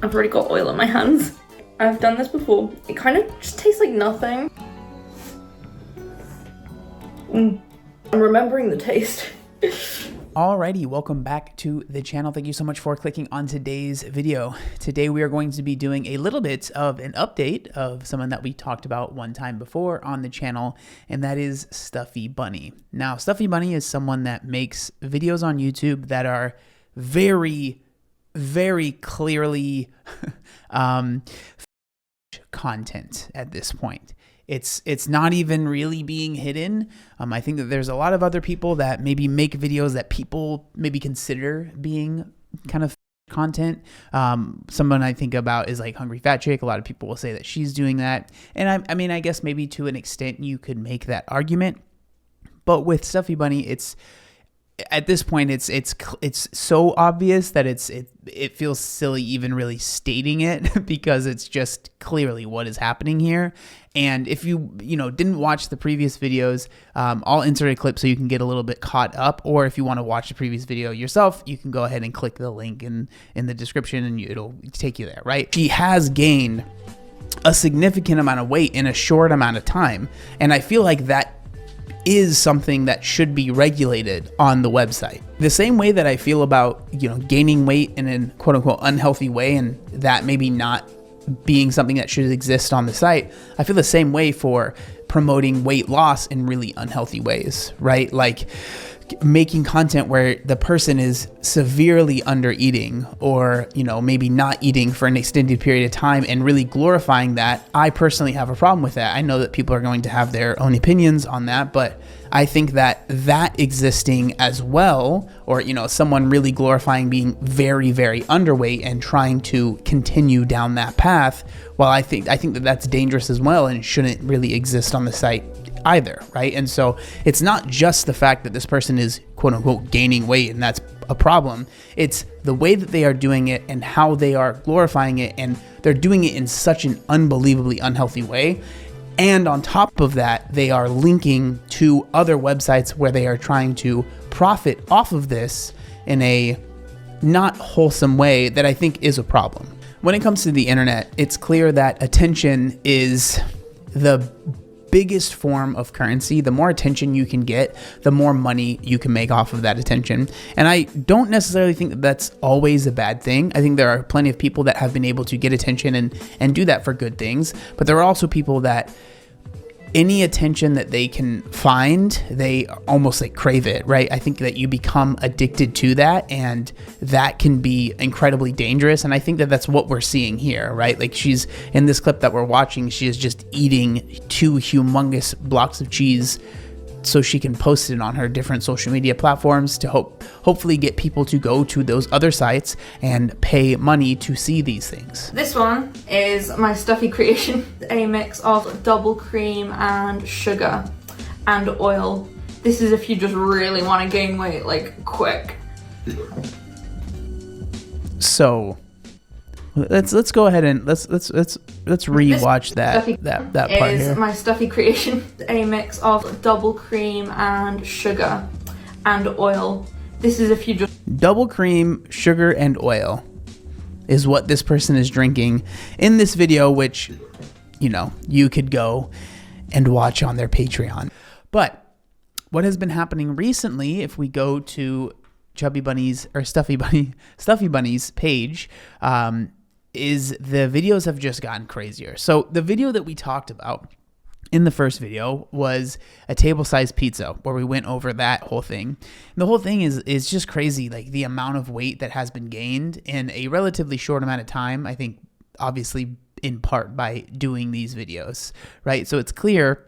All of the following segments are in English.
I've already got oil on my hands. I've done this before. It kind of just tastes like nothing. I'm remembering the taste. Alrighty, welcome back to the channel. Thank you so much for clicking on today's video. Today we are going to be doing a little bit of an update of someone that we talked about one time before on the channel, and that is Stuffy Bunny. Now, Stuffy Bunny is someone that makes videos on YouTube that are very clearly content at this point. It's not even really being hidden. I think that there's a lot of other people that maybe make videos that people maybe consider being kind of content. Someone I think about is like Hungry Fat Chick. A lot of people will say that she's doing that. And I mean, I guess maybe to an extent you could make that argument. But with Stuffy Bunny, it's at this point, it's so obvious that it feels silly even really stating it because it's just clearly what is happening here. And if you didn't watch the previous videos, I'll insert a clip so you can get a little bit caught up. Or if you want to watch the previous video yourself, you can go ahead and click the link in the description and it'll take you there, right? She has gained a significant amount of weight in a short amount of time. And I feel like that is something that should be regulated on the website. The same way that I feel about, gaining weight in a quote unquote unhealthy way and that maybe not being something that should exist on the site, I feel the same way for promoting weight loss in really unhealthy ways, right? Like making content where the person is severely under eating or, maybe not eating for an extended period of time and really glorifying that. I personally have a problem with that. I know that people are going to have their own opinions on that, but I think that existing as well, or, someone really glorifying being very underweight and trying to continue down that path, well, I think that that's dangerous as well and shouldn't really exist on the site either, right? And so it's not just the fact that this person is quote unquote gaining weight and that's a problem. It's the way that they are doing it and how they are glorifying it, and they're doing it in such an unbelievably unhealthy way. And on top of that, they are linking to other websites where they are trying to profit off of this in a not wholesome way that I think is a problem. When it comes to the internet, it's clear that attention is the biggest form of currency. The more attention you can get, the more money you can make off of that attention. And I don't necessarily think that that's always a bad thing. I think there are plenty of people that have been able to get attention and do that for good things. But there are also people that any attention that they can find, they almost like crave it, right? I think that you become addicted to that, and that can be incredibly dangerous. And I think that that's what we're seeing here, right? Like she's in this clip that we're watching, she is just eating 2 humongous blocks of cheese so she can post it on her different social media platforms to hopefully get people to go to those other sites and pay money to see these things. This one is my Stuffy creation, a mix of double cream and sugar and oil. This is if you just really want to gain weight, like quick. So let's go ahead and let's rewatch that part here. This is my Stuffy creation, a mix of double cream and sugar and oil. This is if you just double cream, sugar, and oil is what this person is drinking in this video, which you could go and watch on their Patreon. But what has been happening recently, if we go to Chubby Bunny's or Stuffy Bunny's page, is the videos have just gotten crazier. So the video that we talked about in the first video was a table-sized pizza where we went over that whole thing. And the whole thing is just crazy, like the amount of weight that has been gained in a relatively short amount of time. I think obviously in part by doing these videos, right? So it's clear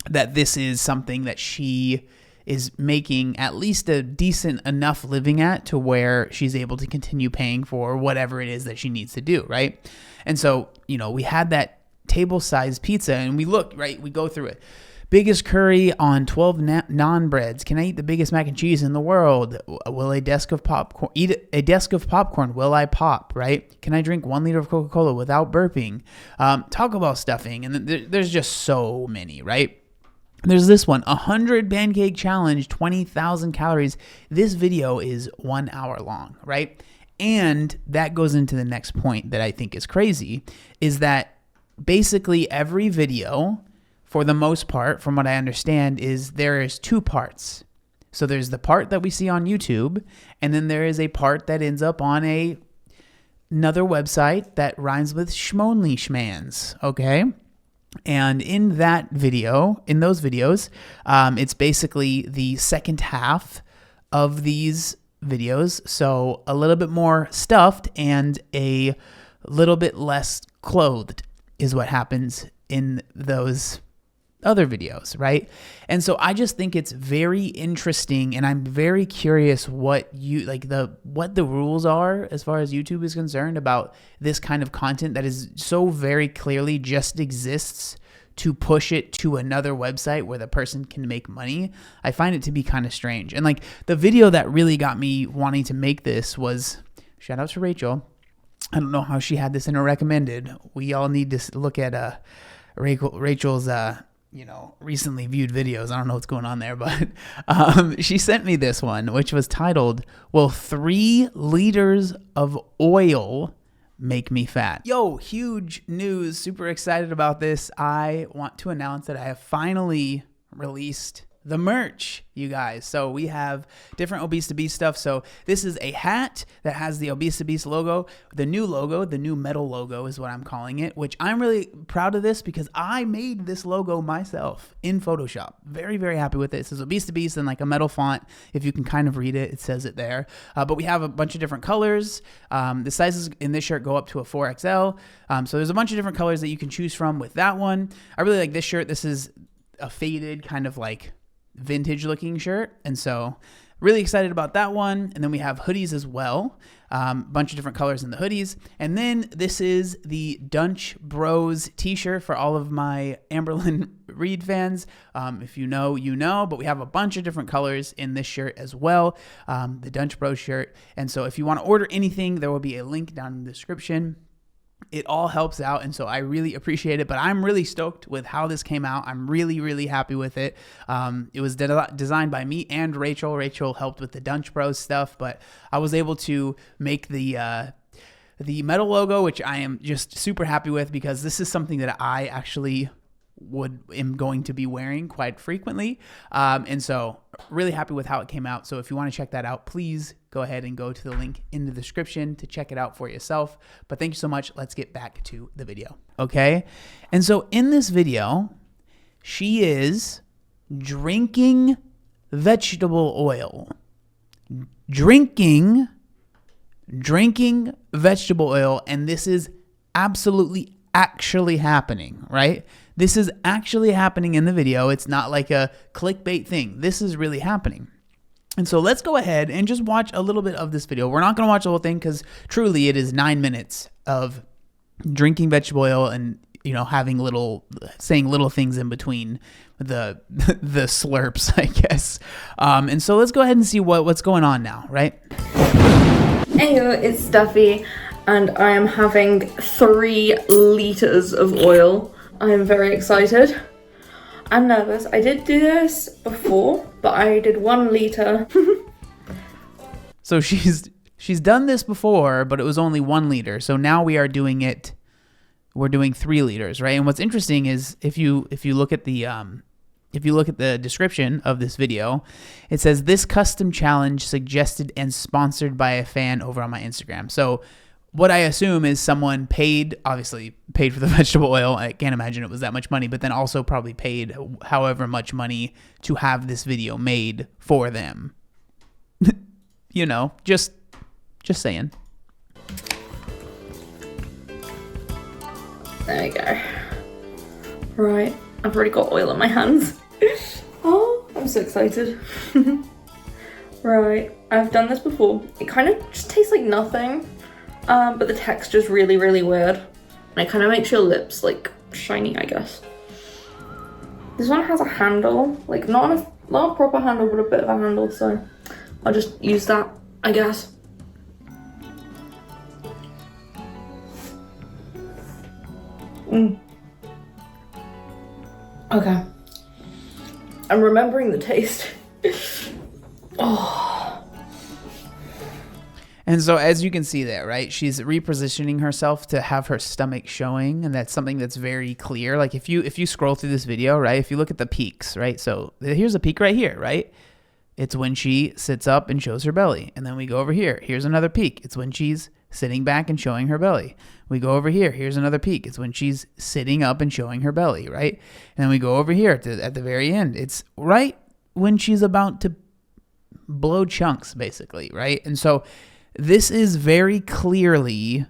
that this is something that she is making at least a decent enough living at to where she's able to continue paying for whatever it is that she needs to do, right? And so, we had that table-sized pizza and we looked, right? We go through it. Biggest curry on 12 naan breads. Can I eat the biggest mac and cheese in the world? Will a desk of popcorn eat a desk of popcorn? Will I pop? Right? Can I drink 1 liter of Coca-Cola without burping? Talk about stuffing, and there's just so many, right? There's this one, 100 pancake challenge, 20,000 calories. This video is 1 hour long, right? And that goes into the next point that I think is crazy, is that basically every video, for the most part, from what I understand, is there is two parts. So there's the part that we see on YouTube, and then there is a part that ends up on another website that rhymes with schmonly schmans, okay? And in that video, in those videos, it's basically the second half of these videos. So a little bit more stuffed and a little bit less clothed is what happens in those other videos, right? And so I just think it's very interesting, and I'm very curious what the rules are as far as YouTube is concerned about this kind of content that is so very clearly just exists to push it to another website where the person can make money. I find it to be kind of strange. And like the video that really got me wanting to make this was, shout out to Rachel. I don't know how she had this in her recommended. We all need to look at Rachel's recently viewed videos. I don't know what's going on there, but she sent me this one, which was titled, "Will 3 liters of oil make me fat?" Yo, huge news. Super excited about this. I want to announce that I have finally released the merch, you guys. So we have different Obese to Beast stuff. So this is a hat that has the Obese to Beast logo. The new metal logo is what I'm calling it, which I'm really proud of this because I made this logo myself in Photoshop. Very, very happy with it. It says Obese to Beast in like a metal font. If you can kind of read it, it says it there. But we have a bunch of different colors. The sizes in this shirt go up to a 4XL. So there's a bunch of different colors that you can choose from with that one. I really like this shirt. This is a faded kind of like vintage looking shirt, and so really excited about that one. And then we have hoodies as well, bunch of different colors in the hoodies. And then this is the Dunch Bros t-shirt for all of my Amberlyn Reed fans. If you know, you know, but we have a bunch of different colors in this shirt as well, the Dunch Bros shirt. And so if you want to order anything, there will be a link down in the description. It all helps out, and so I really appreciate it, but I'm really stoked with how this came out. I'm really, really happy with it. It was designed by me and Rachel. Rachel helped with the Dunch Bros stuff, but I was able to make the metal logo, which I am just super happy with because this is something that I actually am going to be wearing quite frequently. And so really happy with how it came out. So if you want to check that out, please go ahead and go to the link in the description to check it out for yourself. But thank you so much. Let's get back to the video. Okay. And so in this video, she is drinking vegetable oil. Drinking vegetable oil. And this is absolutely actually happening, right? This is actually happening in the video. It's not like a clickbait thing. This is really happening. And so let's go ahead and just watch a little bit of this video. We're not going to watch the whole thing because truly it is 9 minutes of drinking vegetable oil and, saying little things in between the slurps, I guess. And so let's go ahead and see what's going on now, right? Hey, it's Steffi, and I am having 3 liters of oil. I am very excited. I'm nervous. I did do this before, but I did 1 liter. So she's done this before, but it was only 1 liter. So now we're doing 3 liters, right? And what's interesting is if you look at the description of this video, it says this custom challenge suggested and sponsored by a fan over on my Instagram. So what I assume is someone obviously paid for the vegetable oil. I can't imagine it was that much money, but then also probably paid however much money to have this video made for them. Just saying. There we go. Right, I've already got oil in my hands. Oh, I'm so excited. Right, I've done this before. It kind of just tastes like nothing. But the texture's really, really weird. And it kind of makes your lips, like, shiny, I guess. This one has a handle. Like, not a proper handle, but a bit of a handle, so I'll just use that, I guess. Okay. I'm remembering the taste. Oh. And so as you can see there, right, she's repositioning herself to have her stomach showing, and that's something that's very clear. Like if you scroll through this video, right, if you look at the peaks, right, so here's a peak right here, right? It's when she sits up and shows her belly. And then we go over here. Here's another peak. It's when she's sitting back and showing her belly. We go over here. Here's another peak. It's when she's sitting up and showing her belly, right? And then we go over here at the very end. It's right when she's about to blow chunks, basically, right? And so this is very clearly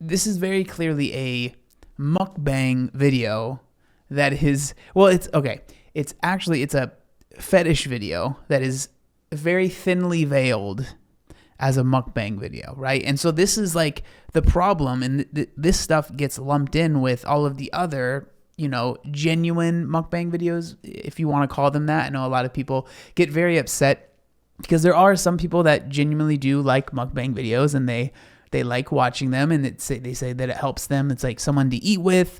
a mukbang video that is, well, it's okay. It's a fetish video that is very thinly veiled as a mukbang video, right? And so this is like the problem, and this stuff gets lumped in with all of the other, you know, genuine mukbang videos, if you want to call them that. I know a lot of people get very upset because there are some people that genuinely do like mukbang videos, and they like watching them, and they say that it helps them. It's like someone to eat with,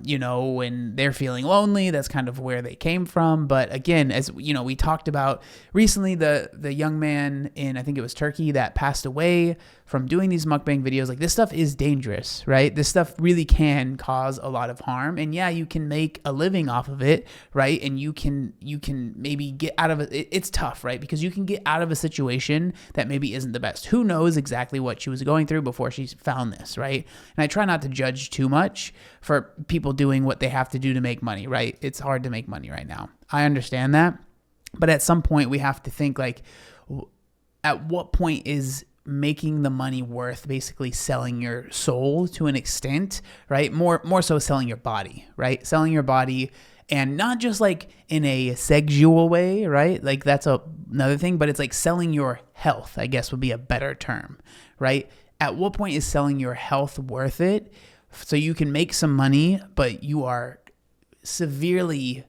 you know, when they're feeling lonely. That's kind of where they came from. But again, as you know, we talked about recently, the young man in, I think it was Turkey, that passed away from doing these mukbang videos. Like, this stuff is dangerous, right? This stuff really can cause a lot of harm. And yeah, you can make a living off of it, right? And you can maybe get out of it. It's tough, right? Because you can get out of a situation that maybe isn't the best. Who knows exactly what she was going through before she found this, right? And I try not to judge too much for people doing what they have to do to make money, right? It's hard to make money right now. I understand that. But at some point we have to think, like, at what point is making the money worth basically selling your soul to an extent, right? More so selling your body, right? Selling your body, and not just like in a sexual way, right? Like that's another thing, but it's like selling your health, I guess would be a better term, right? At what point is selling your health worth it? So you can make some money, but you are severely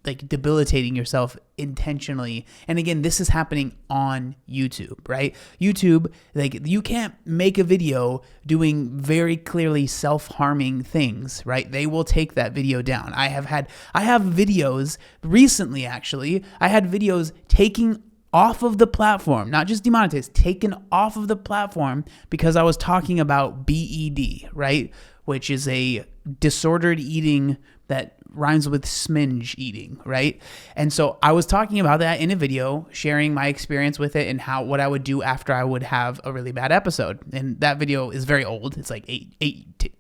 like debilitating yourself intentionally. And again, this is happening on YouTube, right? YouTube, like, you can't make a video doing very clearly self-harming things, right? They will take that video down. I have videos recently, actually, I had videos taking off of the platform, not just demonetized, taken off of the platform because I was talking about BED, right? Which is a disordered eating that rhymes with sminge eating, right? And so I was talking about that in a video, sharing my experience with it and what I would do after I would have a really bad episode. And that video is very old. It's like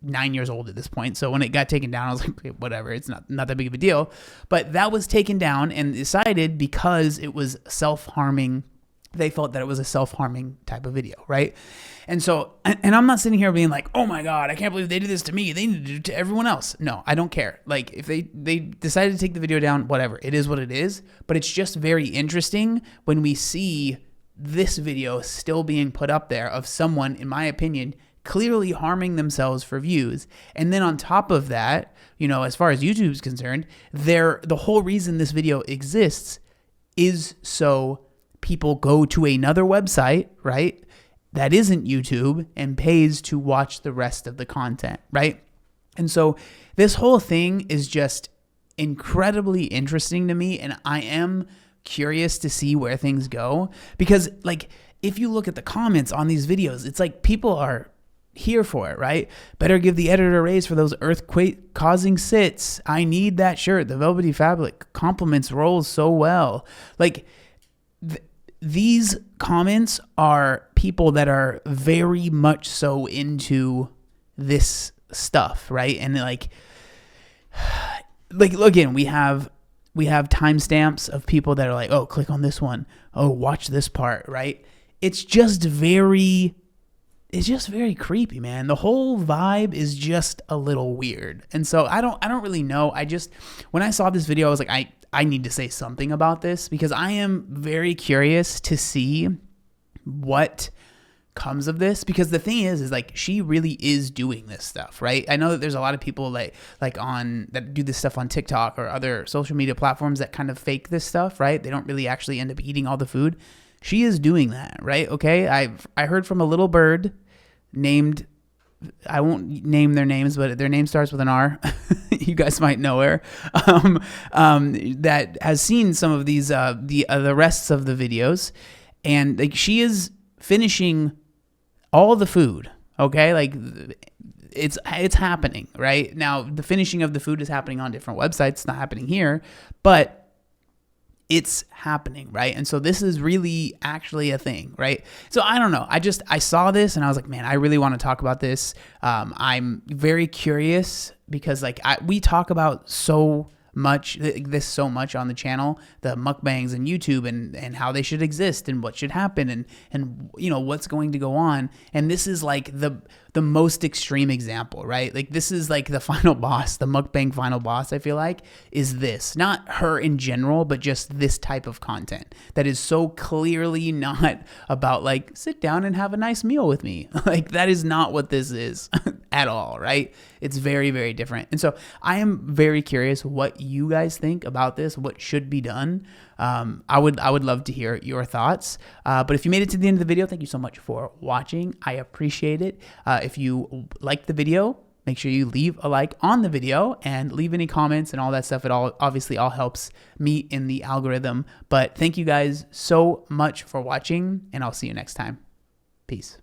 9 years old at this point. So when it got taken down, I was like, okay, whatever, it's not that big of a deal. But that was taken down and decided because it was self-harming. They felt that it was a self-harming type of video, right? And so, and I'm not sitting here being like, oh my God, I can't believe they did this to me. They need to do it to everyone else. No, I don't care. Like, if they decided to take the video down, whatever, it is what it is. But it's just very interesting when we see this video still being put up there of someone, in my opinion, clearly harming themselves for views. And then on top of that, you know, as far as YouTube's concerned, the whole reason this video exists is so people go to another website, right, that isn't YouTube and pays to watch the rest of the content, right? And so this whole thing is just incredibly interesting to me, and I am curious to see where things go, because, like, if you look at the comments on these videos, it's like people are here for it, right? Better give the editor a raise for those earthquake-causing sits. I need that shirt. The velvety fabric complements rolls so well. Like, these comments are people that are very much so into this stuff, right? And like again, we have timestamps of people that are like, oh, click on this one. Oh, watch this part, right? It's just very creepy, man. The whole vibe is just a little weird. And so I don't really know. When I saw this video, I was like, I need to say something about this, because I am very curious to see what comes of this, because the thing is like, she really is doing this stuff, right? I know that there's a lot of people that do this stuff on TikTok or other social media platforms that kind of fake this stuff, right? They don't really actually end up eating all the food. She is doing that, right? Okay, I heard from a little bird named, I won't name their names, but their name starts with an R. You guys might know her. That has seen some of these, the rest of the videos, And like, she is finishing all the food, okay? Like, it's happening right now. The finishing of the food is happening on different websites. It's not happening here, but it's happening, right? And so this is really actually a thing, right? So I don't know. I saw this and I was like, man, I really want to talk about this. I'm very curious because like we talk about so much on the channel, the mukbangs and YouTube and how they should exist and what should happen and you know what's going to go on. And this is like the most extreme example, right? Like this is like the final boss, the mukbang final boss, I feel like, is this. Not her in general, but just this type of content that is so clearly not about like sit down and have a nice meal with me. Like that is not what this is at all, right? It's very, very different. And so I am very curious what you guys think about this, what should be done. I would love to hear your thoughts. But if you made it to the end of the video, thank you so much for watching. I appreciate it. If you liked the video, make sure you leave a like on the video and leave any comments and all that stuff. It obviously all helps me in the algorithm. But thank you guys so much for watching, and I'll see you next time. Peace.